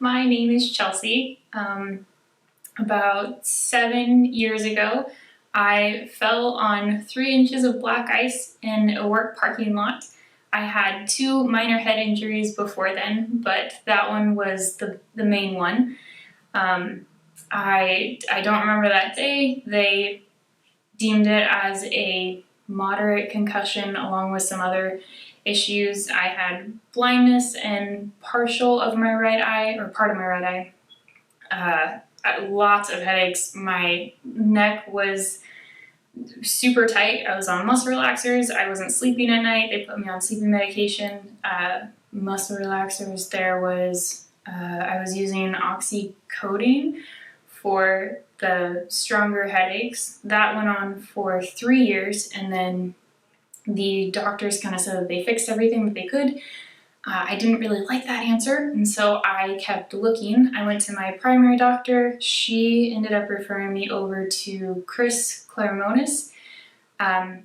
my name is Chelsea. About 7 years ago, I fell on 3 inches of black ice in a work parking lot. I had 2 minor head injuries before then, but that one was the main one. I don't remember that day. They deemed it as a moderate concussion along with some other issues. I had blindness in partial of my right eye, or part of my right eye. Lots of headaches. My neck was super tight. I was on muscle relaxers. I wasn't sleeping at night. They put me on sleeping medication. Muscle relaxers. I was using oxycodone for the stronger headaches. That went on for 3 years, and then the doctors kind of said that they fixed everything that they could. I didn't really like that answer, and so I kept looking. I went to my primary doctor. She ended up referring me over to Chris Claremonis.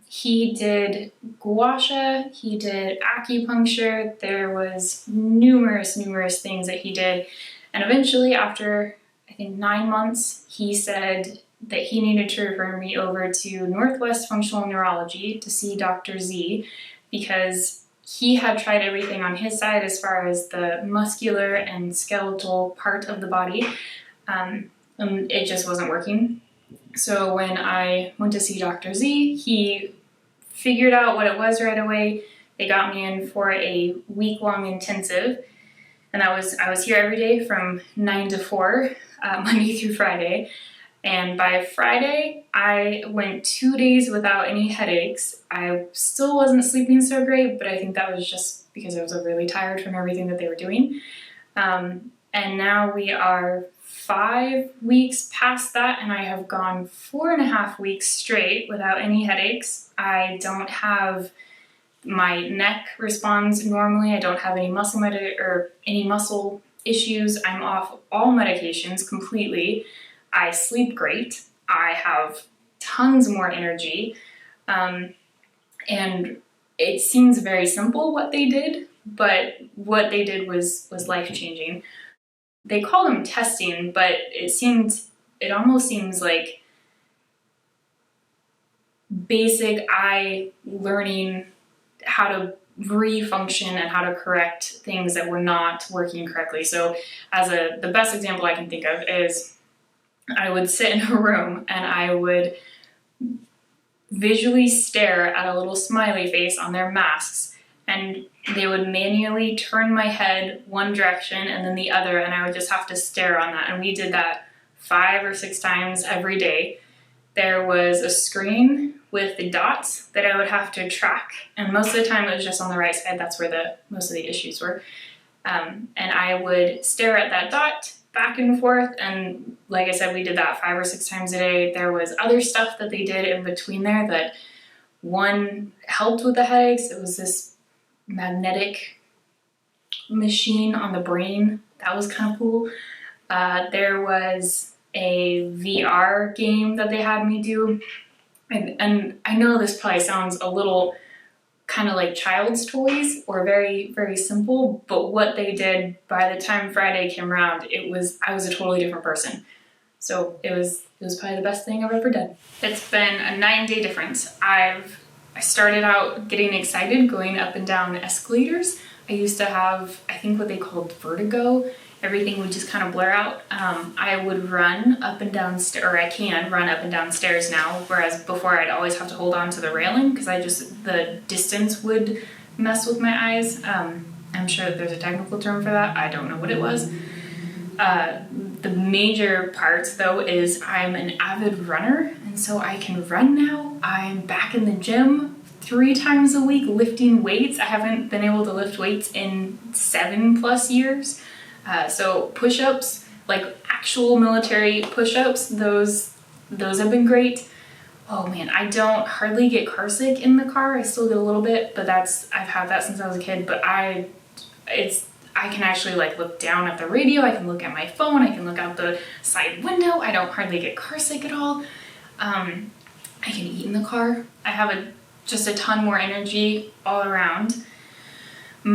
He did gua sha, he did acupuncture. There was numerous things that he did, and eventually, after I think 9 months, he said that he needed to refer me over to Northwest Functional Neurology to see Dr. Z, because he had tried everything on his side as far as the muscular and skeletal part of the body, and it just wasn't working. So when I went to see Dr. Z, he figured out what it was right away. They got me in for a week-long intensive, and I was here every day from 9 to 4, Monday through Friday. And by Friday, I went 2 days without any headaches. I still wasn't sleeping so great, but I think that was just because I was really tired from everything that they were doing. And now we are 5 weeks past that, and I have gone 4.5 weeks straight without any headaches. I don't have, my neck responds normally. I don't have any muscle issues. I'm off all medications completely. I sleep great. I have tons more energy. And it seems very simple what they did, but what they did was life-changing. They call them testing, but it almost seems like basic eye learning how to re-function and how to correct things that were not working correctly. So the best example I can think of is I would sit in a room and I would visually stare at a little smiley face on their masks, and they would manually turn my head one direction and then the other, and I would just have to stare on that. And we did that 5 or 6 times every day. There was a screen with the dots that I would have to track, and most of the time it was just on the right side. That's where most of the issues were. And I would stare at that dot back and forth, and like I said, we did that 5 or 6 times a day. There was other stuff that they did in between there that one helped with the headaches. It was this magnetic machine on the brain. That was kind of cool. There was a VR game that they had me do. And I know this probably sounds a little kind of like child's toys or very, very simple, but what they did by the time Friday came around, I was a totally different person. So it was probably the best thing I've ever done. It's been a 9-day difference. I started out getting excited going up and down escalators. I used to have, I think, what they called vertigo. Everything would just kind of blur out. I would run up and down or I can run up and down stairs now, whereas before I'd always have to hold on to the railing because the distance would mess with my eyes. I'm sure that there's a technical term for that. I don't know what it was. The major parts, though, is I'm an avid runner, and so I can run now. I'm back in the gym 3 times a week lifting weights. I haven't been able to lift weights in 7+ years. So push-ups, like actual military push-ups, those have been great. Oh man, I don't hardly get car sick in the car. I still get a little bit, but I've had that since I was a kid. But I can actually like look down at the radio. I can look at my phone. I can look out the side window. I don't hardly get car sick at all. I can eat in the car. I have just a ton more energy all around.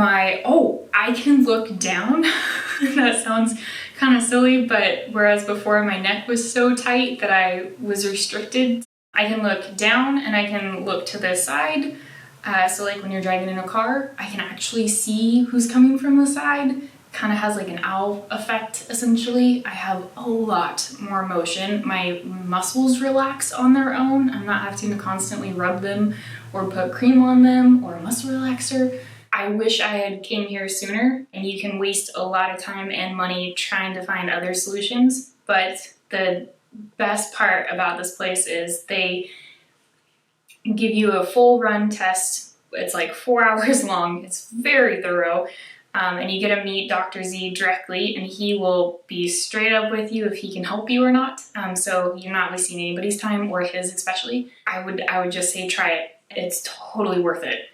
I can look down. That sounds kind of silly, but whereas before my neck was so tight that I was restricted, I can look down and I can look to the side. So like when you're driving in a car, I can actually see who's coming from the side. Kind of has like an owl effect essentially. I have a lot more motion. My muscles relax on their own. I'm not having to constantly rub them or put cream on them or a muscle relaxer. I wish I had came here sooner, and you can waste a lot of time and money trying to find other solutions, but the best part about this place is they give you a full run test. It's like 4 hours long. It's very thorough. And you get to meet Dr. Z directly, and he will be straight up with you if he can help you or not. So you're not wasting anybody's time, or his especially. I would just say try it. It's totally worth it.